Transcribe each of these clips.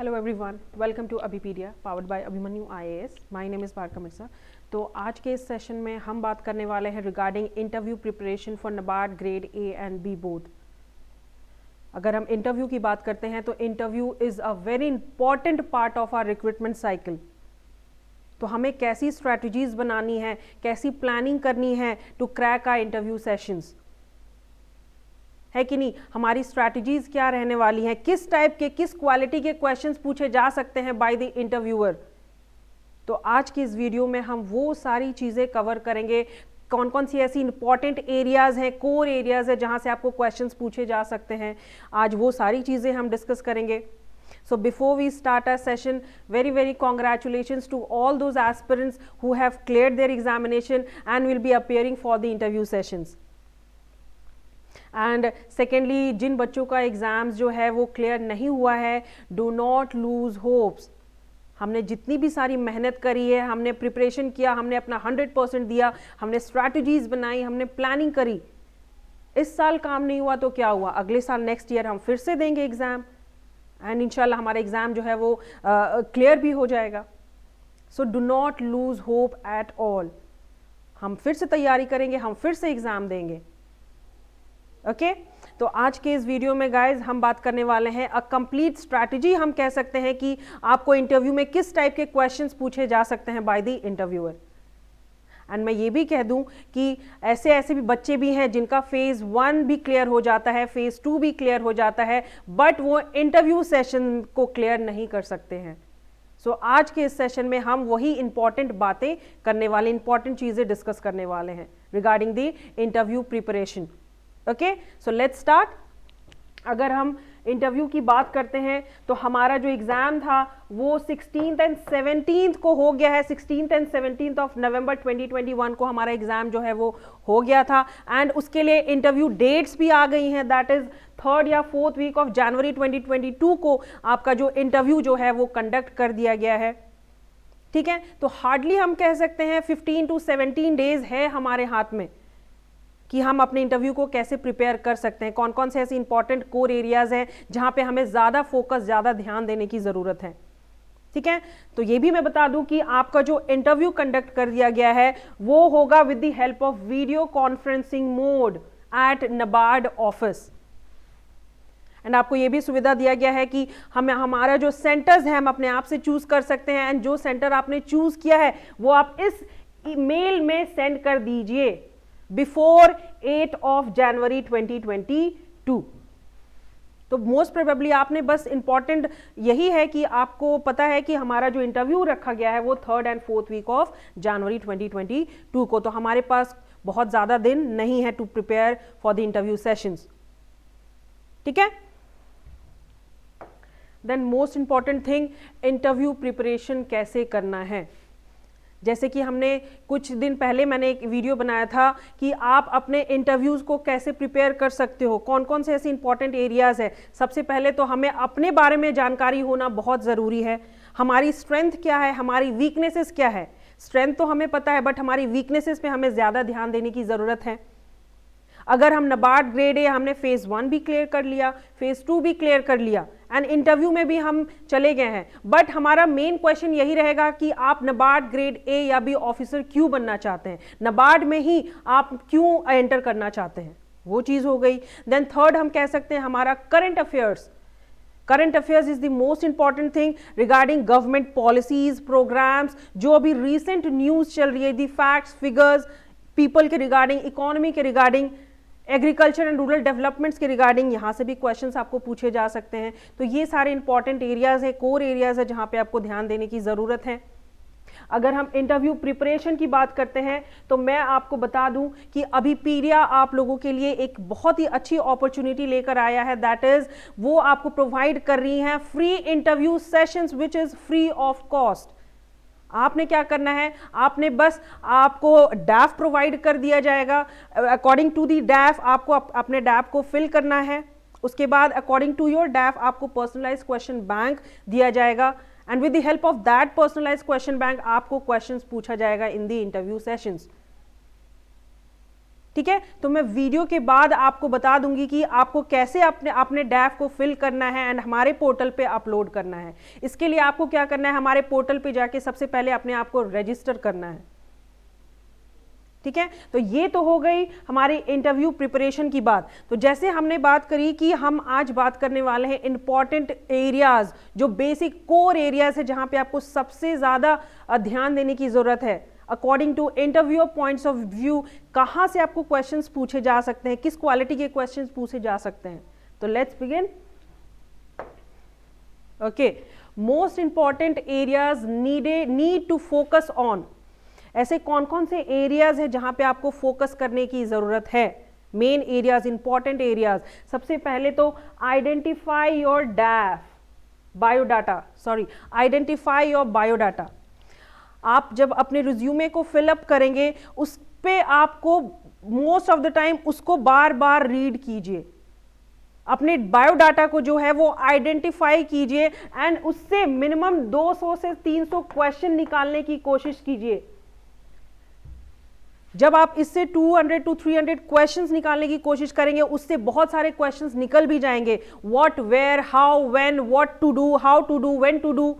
Hello everyone, welcome to Abhipedia powered by Abhimanyu IAS। My name is Barka Mirza. तो आज के इस सेशन में हम बात करने वाले हैं regarding interview preparation for NABARD grade A and B both. अगर हम इंटरव्यू की बात करते हैं तो interview is a very important part of our recruitment cycle. तो हमें कैसी स्ट्रैटेजीज बनानी है, कैसी प्लानिंग करनी है to crack our interview sessions, है कि नहीं। हमारी स्ट्रैटेजीज क्या रहने वाली हैं, किस टाइप के, किस क्वालिटी के क्वेश्चंस पूछे जा सकते हैं बाय द इंटरव्यूअर। तो आज की इस वीडियो में हम वो सारी चीजें कवर करेंगे। कौन कौन सी ऐसी इंपॉर्टेंट एरियाज हैं, कोर एरियाज है जहां से आपको क्वेश्चंस पूछे जा सकते हैं, आज वो सारी चीजें हम डिस्कस करेंगे। So before we start our session, very congratulations to all those aspirants who have cleared their examination and will be appearing for the interview sessions. And secondly, जिन बच्चों का एग्ज़ाम्स जो है वो क्लियर नहीं हुआ है, डू नॉट लूज होप्स। हमने जितनी भी सारी मेहनत करी है, हमने प्रिपरेशन किया, हमने अपना 100% दिया, हमने स्ट्रैटेजीज बनाई, हमने प्लानिंग करी। इस साल काम नहीं हुआ तो क्या हुआ, अगले साल नेक्स्ट ईयर हम फिर से देंगे एग्ज़ाम एंड इंशाल्लाह हमारा एग्ज़ाम जो है वो क्लियर भी हो जाएगा। सो do not lose hope at all. हम फिर से तैयारी करेंगे, हम फिर से एग्ज़ाम देंगे। ओके तो आज के इस वीडियो में गाइज हम बात करने वाले हैं अ कंप्लीट स्ट्रैटेजी। हम कह सकते हैं कि आपको इंटरव्यू में किस टाइप के क्वेश्चंस पूछे जा सकते हैं बाय द इंटरव्यूअर। एंड मैं ये भी कह दूं कि ऐसे भी बच्चे भी हैं जिनका फेज़ 1 भी क्लियर हो जाता है, फेज़ 2 भी क्लियर हो जाता है, बट वो इंटरव्यू सेशन को क्लियर नहीं कर सकते हैं। सो आज के इस सेशन में हम वही इंपॉर्टेंट बातें करने वाले, इंपॉर्टेंट चीज़ें डिस्कस करने वाले हैं regarding the interview preparation. Okay so let's start. अगर हम इंटरव्यू की बात करते हैं तो हमारा जो एग्ज़ाम था वो 16th एंड 17th को हो गया है। 16th and 17th of November 2021 को हमारा एग्ज़ाम जो है वो हो गया था एंड उसके लिए इंटरव्यू डेट्स भी आ गई हैं। दैट इज़ 3rd या 4th वीक ऑफ जनवरी 2022 को आपका जो इंटरव्यू जो है वो कंडक्ट कर दिया गया है। ठीक है, तो हार्डली हम कह सकते हैं 15 to 17 डेज है हमारे हाथ में कि हम अपने इंटरव्यू को कैसे प्रिपेयर कर सकते हैं, कौन कौन से ऐसे इंपॉर्टेंट कोर एरियाज हैं जहां पे हमें ज़्यादा फोकस, ज़्यादा ध्यान देने की ज़रूरत है। ठीक है, तो ये भी मैं बता दूं कि आपका जो इंटरव्यू कंडक्ट कर दिया गया है वो होगा with the help of video conferencing mode eight NABARD office. And आपको ये भी सुविधा दिया गया है कि हमारा जो सेंटर्स है हम अपने आप से चूज कर सकते हैं एंड जो सेंटर आपने चूज किया है वो आप इस ईमेल में सेंड कर दीजिए बिफोर 8 ऑफ जनवरी 2022। तो मोस्ट प्रोबेबली आपने बस इंपॉर्टेंट यही है कि आपको पता है कि हमारा जो इंटरव्यू रखा गया है वो 3rd and 4th week of January 2022 को। तो हमारे पास बहुत ज़्यादा दिन नहीं है to prepare for the interview sessions. ठीक है, then most important thing, interview preparation कैसे करना है। जैसे कि हमने कुछ दिन पहले मैंने एक वीडियो बनाया था कि आप अपने इंटरव्यूज़ को कैसे प्रिपेयर कर सकते हो, कौन कौन से ऐसे इंपॉर्टेंट एरियाज़ है। सबसे पहले तो हमें अपने बारे में जानकारी होना बहुत ज़रूरी है। हमारी स्ट्रेंथ क्या है, हमारी वीकनेसेस क्या है। स्ट्रेंथ तो हमें पता है बट हमारी वीकनेसेस पे हमें ज़्यादा ध्यान देने की ज़रूरत है। अगर हम NABARD ग्रेड A हमने फेज़ 1 भी क्लियर कर लिया, फेज़ 2 भी क्लियर कर लिया एंड इंटरव्यू में भी हम चले गए हैं, बट हमारा मेन क्वेश्चन यही रहेगा कि आप NABARD ग्रेड A या B ऑफिसर क्यों बनना चाहते हैं, NABARD में ही आप क्यों एंटर करना चाहते हैं, वो चीज़ हो गई। देन थर्ड हम कह सकते हैं हमारा current affairs. Current affairs is the most important thing regarding government policies, programmes, जो अभी रिसेंट न्यूज़ चल रही है, दी फैक्ट्स, फिगर्स, पीपल के रिगार्डिंग, इकोनॉमी के regarding, agriculture and rural developments के रिगार्डिंग, यहाँ से भी क्वेश्चंस आपको पूछे जा सकते हैं। तो ये सारे इंपॉर्टेंट एरियाज है, कोर एरियाज है जहाँ पे आपको ध्यान देने की ज़रूरत है। अगर हम इंटरव्यू प्रिपरेशन की बात करते हैं तो मैं आपको बता दूं कि अभिपीडिया आप लोगों के लिए एक बहुत ही अच्छी अपॉर्चुनिटी लेकर आया है। दैट इज, वो आपको प्रोवाइड कर रही हैं free interview sessions which is free of cost. आपने क्या करना है, आपने बस, आपको डैफ प्रोवाइड कर दिया जाएगा। अकॉर्डिंग टू दी डैफ आपको अपने डैफ को फिल करना है। उसके बाद अकॉर्डिंग टू योर डैफ आपको पर्सनलाइज क्वेश्चन बैंक दिया जाएगा and with the help of that personalise question bank आपको क्वेश्चंस पूछा जाएगा इन द इंटरव्यू सेशंस। ठीक है। तो मैं वीडियो के बाद आपको बता दूंगी कि आपको कैसे अपने डैफ को फिल करना है एंड हमारे पोर्टल पे अपलोड करना है। इसके लिए आपको क्या करना है, हमारे पोर्टल पे जाके सबसे पहले अपने आप को रजिस्टर करना है। ठीक है, तो ये तो हो गई हमारी इंटरव्यू प्रिपरेशन की बात। तो जैसे हमने बात करी कि हम आज बात करने वाले हैं इंपॉर्टेंट एरियाज, जो बेसिक कोर एरियाज है जहां पे आपको सबसे ज्यादा ध्यान देने की जरूरत है according to interview points of view. कहां से आपको क्वेश्चंस पूछे जा सकते हैं, किस क्वालिटी के क्वेश्चंस पूछे जा सकते हैं। तो let's begin. Okay, most important areas need to focus on. ऐसे कौन कौन से एरियाज है जहां पे आपको फोकस करने की जरूरत है, मेन एरियाज, इंपॉर्टेंट एरियाज। सबसे पहले तो identify your DAF biodata, identify your biodata. आप जब अपने रिज्यूमे को फिलअप करेंगे उस पे आपको मोस्ट ऑफ द टाइम उसको बार बार रीड कीजिए, अपने बायोडाटा को जो है वो आइडेंटिफाई कीजिए एंड उससे मिनिमम 200 से 300 क्वेश्चन निकालने की कोशिश कीजिए। जब आप इससे 200 to 300 क्वेश्चंस निकालने की कोशिश करेंगे उससे बहुत सारे क्वेश्चंस निकल भी जाएंगे। What, where, how, when, what to do, how to do, when to do,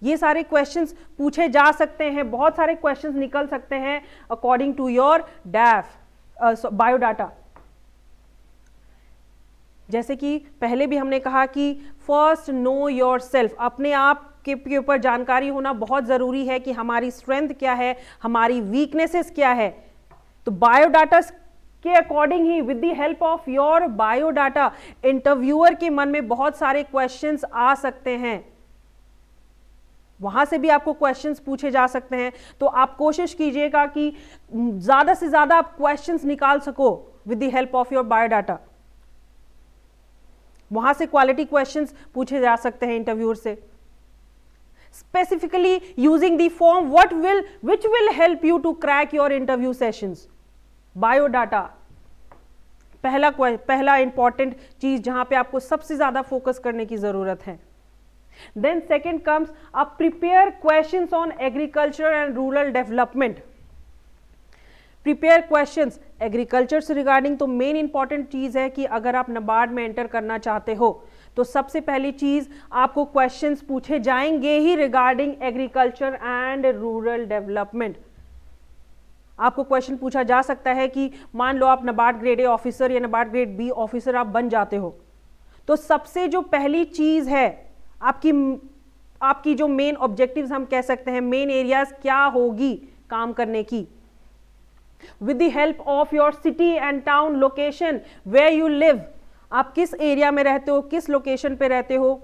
ये सारे क्वेश्चंस पूछे जा सकते हैं, बहुत सारे क्वेश्चंस निकल सकते हैं according to your DAF biodata. जैसे कि पहले भी हमने कहा कि फर्स्ट नो योर सेल्फ, अपने आप के ऊपर जानकारी होना बहुत जरूरी है कि हमारी स्ट्रेंथ क्या है, हमारी वीकनेसेस क्या है। तो बायोडाटा के according he, with the help of your biodata, interviewer के मन में बहुत सारे क्वेश्चंस आ सकते हैं, वहां से भी आपको क्वेश्चंस पूछे जा सकते हैं। तो आप कोशिश कीजिएगा कि ज्यादा से ज्यादा आप क्वेश्चंस निकाल सको with the help of your biodata. वहां से क्वालिटी क्वेश्चंस पूछे जा सकते हैं इंटरव्यूअर से। Specifically using the form which will help you to crack your interview sessions, biodata पहला इंपॉर्टेंट चीज जहां पे आपको सबसे ज्यादा फोकस करने की जरूरत है। Then second comes prepare questions on agriculture and rural development. Prepare questions agriculture से रिगार्डिंग। तो मेन इंपॉर्टेंट चीज है कि अगर आप नाबार्ड में एंटर करना चाहते हो तो सबसे पहली चीज आपको क्वेश्चंस पूछे जाएंगे ही regarding agriculture and rural development. आपको क्वेश्चन पूछा जा सकता है कि मान लो आप नाबार्ड ग्रेड ए ऑफिसर या नाबार्ड ग्रेड बी ऑफिसर आप बन जाते हो, तो सबसे जो पहली चीज है आपकी जो मेन ऑब्जेक्टिव्स हम कह सकते हैं, मेन एरियाज क्या होगी काम करने की। With the help of your city and town location where you live, आप किस एरिया में रहते हो, किस लोकेशन पे रहते हो,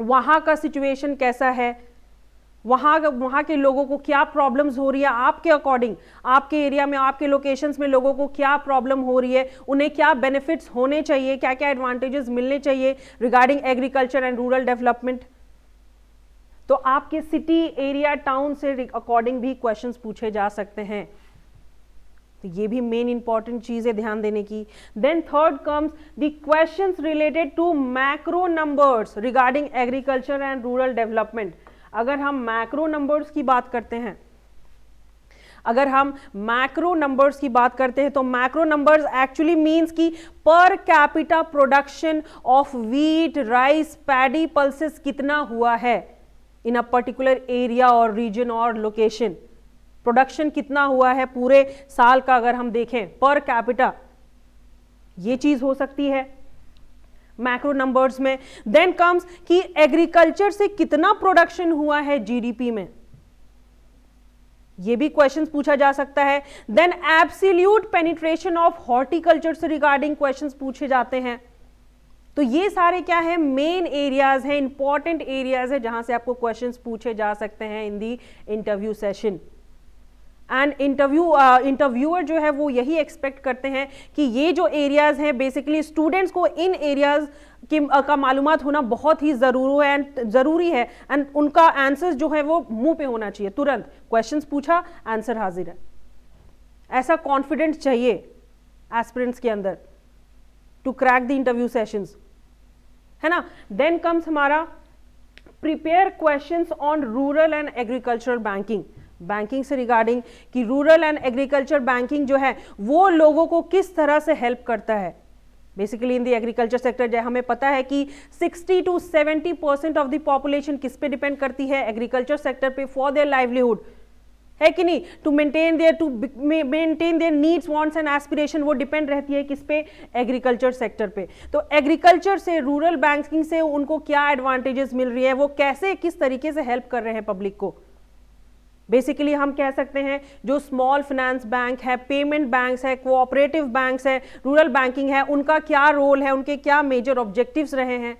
वहां का सिचुएशन कैसा है, वहां के लोगों को क्या प्रॉब्लम्स हो रही है, आपके अकॉर्डिंग आपके एरिया में, आपके लोकेशंस में लोगों को क्या प्रॉब्लम हो रही है, उन्हें क्या बेनिफिट्स होने चाहिए, क्या क्या एडवांटेजेस मिलने चाहिए regarding agriculture and rural development. तो आपके सिटी, एरिया, टाउन से अकॉर्डिंग भी क्वेश्चंस पूछे जा सकते हैं। तो ये भी मेन इंपॉर्टेंट चीज है ध्यान देने की। Then third comes the questions related to macro numbers regarding agriculture and rural development. अगर हम मैक्रो नंबर्स की बात करते हैं, तो मैक्रो नंबर्स एक्चुअली मींस की per capita production of wheat, rice, paddy, pulses कितना हुआ है इन अ पर्टिकुलर एरिया और रीजन और लोकेशन। प्रोडक्शन कितना हुआ है पूरे साल का अगर हम देखें पर कैपिटा, ये चीज हो सकती है मैक्रो नंबर्स में। देन कम्स कि एग्रीकल्चर से कितना प्रोडक्शन हुआ है जीडीपी में, ये भी क्वेश्चन पूछा जा सकता है। Then absolute penetration of horticulture से रिगार्डिंग क्वेश्चंस पूछे जाते हैं। तो ये सारे क्या है, मेन एरियाज हैं, इंपॉर्टेंट एरियाज है जहां से आपको क्वेश्चंस पूछे जा सकते हैं in the interview session. And interviewer जो है वो यही एक्सपेक्ट करते हैं कि ये जो एरियाज हैं बेसिकली स्टूडेंट्स को इन एरियाज का मालूमात होना बहुत ही जरूरी है एंड उनका आंसर्स जो है वो मुंह पे होना चाहिए तुरंत। क्वेश्चंस पूछा, आंसर हाजिर है, ऐसा कॉन्फिडेंस चाहिए एस्पिरेंट्स के अंदर to crack the interview sessions, है ना। देन कम्स हमारा prepare questions on rural and agricultural banking. Banking से रिगार्डिंग कि रूरल एंड एग्रीकल्चर बैंकिंग जो है वो लोगों को किस तरह से हेल्प करता है। Basically in the agriculture sector जो हमें पता है कि 60 to 70% ऑफ द पॉपुलेशन किस पे डिपेंड करती है, एग्रीकल्चर सेक्टर पे फॉर देयर लाइवलीहुड, है कि नहीं, to maintain their needs wants and aspiration, वो डिपेंड रहती है किस पे, एग्रीकल्चर सेक्टर पे। तो एग्रीकल्चर से, रूरल बैंकिंग से उनको क्या एडवांटेजेस मिल रही है, वो कैसे किस तरीके से हेल्प कर रहे हैं पब्लिक को। बेसिकली हम कह सकते हैं जो स्मॉल फाइनेंस बैंक है, पेमेंट बैंक्स है, कोऑपरेटिव बैंक्स है, रूरल बैंकिंग है, उनका क्या रोल है, उनके क्या मेजर ऑब्जेक्टिव्स रहे हैं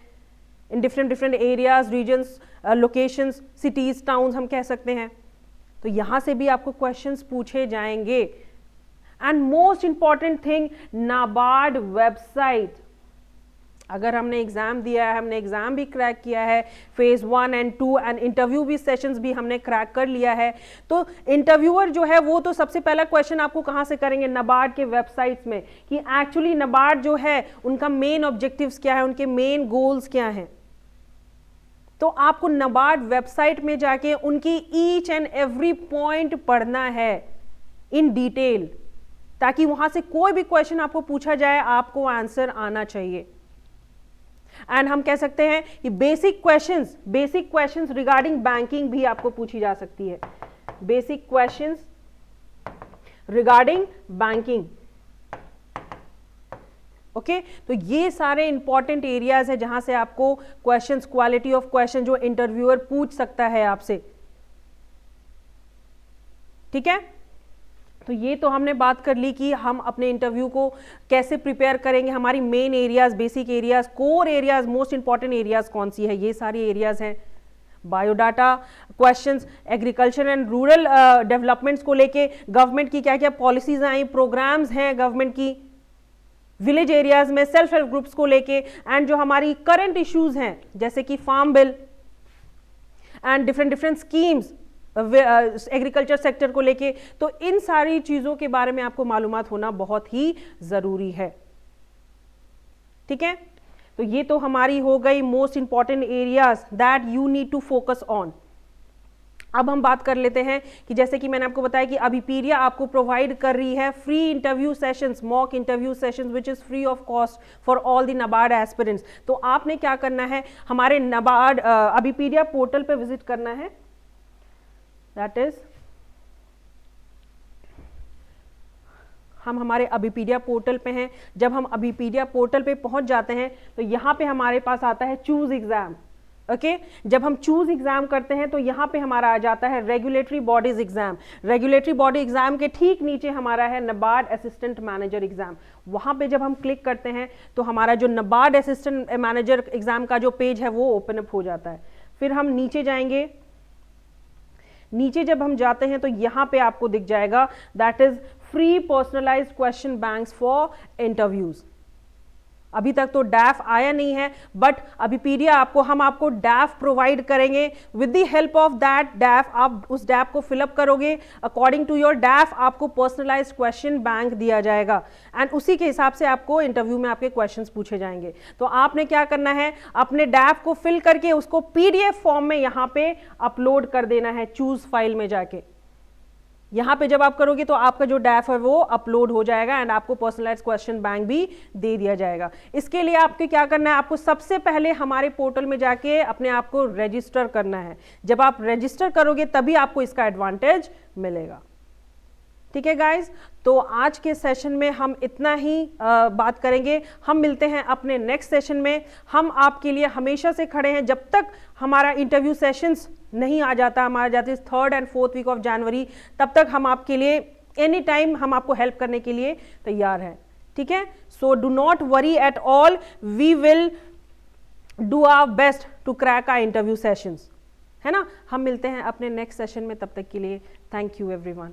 in different areas, regions, locations, cities, towns हम कह सकते हैं। तो यहां से भी आपको क्वेश्चंस पूछे जाएंगे। And most important thing, NABARD website. अगर हमने एग्जाम दिया है, हमने एग्जाम भी क्रैक किया है, फेज 1 and 2 एंड इंटरव्यू भी सेशंस भी हमने क्रैक कर लिया है, तो इंटरव्यूअर जो है वो तो सबसे पहला क्वेश्चन आपको कहां से करेंगे, नाबार्ड के वेबसाइट्स में, कि एक्चुअली नाबार्ड जो है उनका मेन ऑब्जेक्टिव्स क्या है, उनके मेन गोल्स क्या हैं। तो आपको नाबार्ड वेबसाइट में जाके उनकी ईच एंड एवरी पॉइंट पढ़ना है इन डिटेल, ताकि वहां से कोई भी क्वेश्चन आपको पूछा जाए आपको आंसर आना चाहिए। एंड हम कह सकते हैं कि बेसिक क्वेश्चंस रिगार्डिंग बैंकिंग भी आपको पूछी जा सकती है, basic questions regarding banking. Okay, तो ये सारे इंपॉर्टेंट एरियाज है जहां से आपको क्वेश्चंस, क्वालिटी ऑफ क्वेश्चन जो इंटरव्यूअर पूछ सकता है आपसे। ठीक है, तो ये तो हमने बात कर ली कि हम अपने इंटरव्यू को कैसे प्रिपेयर करेंगे, हमारी main areas, basic areas, core areas, most important areas कौन सी है, ये सारी एरियाज हैं। Biodata questions, agriculture and rural developments को लेके गवर्नमेंट की क्या क्या पॉलिसीज आई, प्रोग्राम्स हैं गवर्नमेंट की, विलेज एरियाज में सेल्फ हेल्प ग्रुप्स को लेके, एंड जो हमारी करंट इश्यूज हैं जैसे कि farm bill and different schemes agriculture sector को लेके, तो इन सारी चीजों के बारे में आपको मालूमात होना बहुत ही जरूरी है। ठीक है, तो ये तो हमारी हो गई most important areas that you need to focus on. अब हम बात कर लेते हैं कि जैसे कि मैंने आपको बताया कि अभिपीरिया आपको प्रोवाइड कर रही है free interview sessions, mock interview sessions which is free of cost for all the NABARD aspirants. तो आपने क्या करना है, हमारे नाबार्ड अभिपीरिया पोर्टल पे विजिट करना है, दैट इज हम हमारे अभिपीडिया पोर्टल पे हैं। जब हम अभिपीडिया पोर्टल पे पहुंच जाते हैं तो यहाँ पे हमारे पास आता है चूज एग्जाम। ओके, जब हम चूज एग्जाम करते हैं तो यहाँ पे हमारा आ जाता है regulatory bodies exam. Regulatory body exam के ठीक नीचे हमारा है नाबार्ड असिस्टेंट मैनेजर एग्जाम। वहाँ पे जब हम क्लिक करते हैं तो हमारा जो नाबार्ड असिस्टेंट मैनेजर एग्जाम का जो पेज है वो ओपन अप हो जाता है। फिर हम नीचे जाएंगे, नीचे जब हम जाते हैं तो यहाँ पे आपको दिख जाएगा that is free personalised question banks for interviews. अभी तक तो डैफ आया नहीं है, बट अभिपीडिया हम आपको डैफ प्रोवाइड करेंगे। With the help of that डैफ, आप उस डैफ को फिलअप करोगे, अकॉर्डिंग टू योर डैफ आपको पर्सनलाइज्ड क्वेश्चन बैंक दिया जाएगा एंड उसी के हिसाब से आपको इंटरव्यू में आपके क्वेश्चंस पूछे जाएंगे। तो आपने क्या करना है, अपने डैफ को फिल करके उसको पीडीएफ फॉर्म में यहाँ पे अपलोड कर देना है चूज फाइल में जाके। यहाँ पे जब आप करोगे तो आपका जो डैफ है वो अपलोड हो जाएगा एंड आपको पर्सनलाइज्ड क्वेश्चन बैंक भी दे दिया जाएगा। इसके लिए आपको क्या करना है, आपको सबसे पहले हमारे पोर्टल में जाके अपने आप को रजिस्टर करना है। जब आप रजिस्टर करोगे तभी आपको इसका एडवांटेज मिलेगा। ठीक है गाइज, तो आज के सेशन में हम इतना ही बात करेंगे। हम मिलते हैं अपने नेक्स्ट सेशन में। हम आपके लिए हमेशा से खड़े हैं जब तक हमारा इंटरव्यू सेशंस नहीं आ जाता, हमारा जाते 3rd and 4th week of January, तब तक हम आपके लिए एनी टाइम हम आपको हेल्प करने के लिए तैयार हैं। ठीक है, so do not worry at all, we will do our best to crack our interview sessions, है ना। हम मिलते हैं अपने नेक्स्ट सेशन में, तब तक के लिए थैंक यू एवरीवन।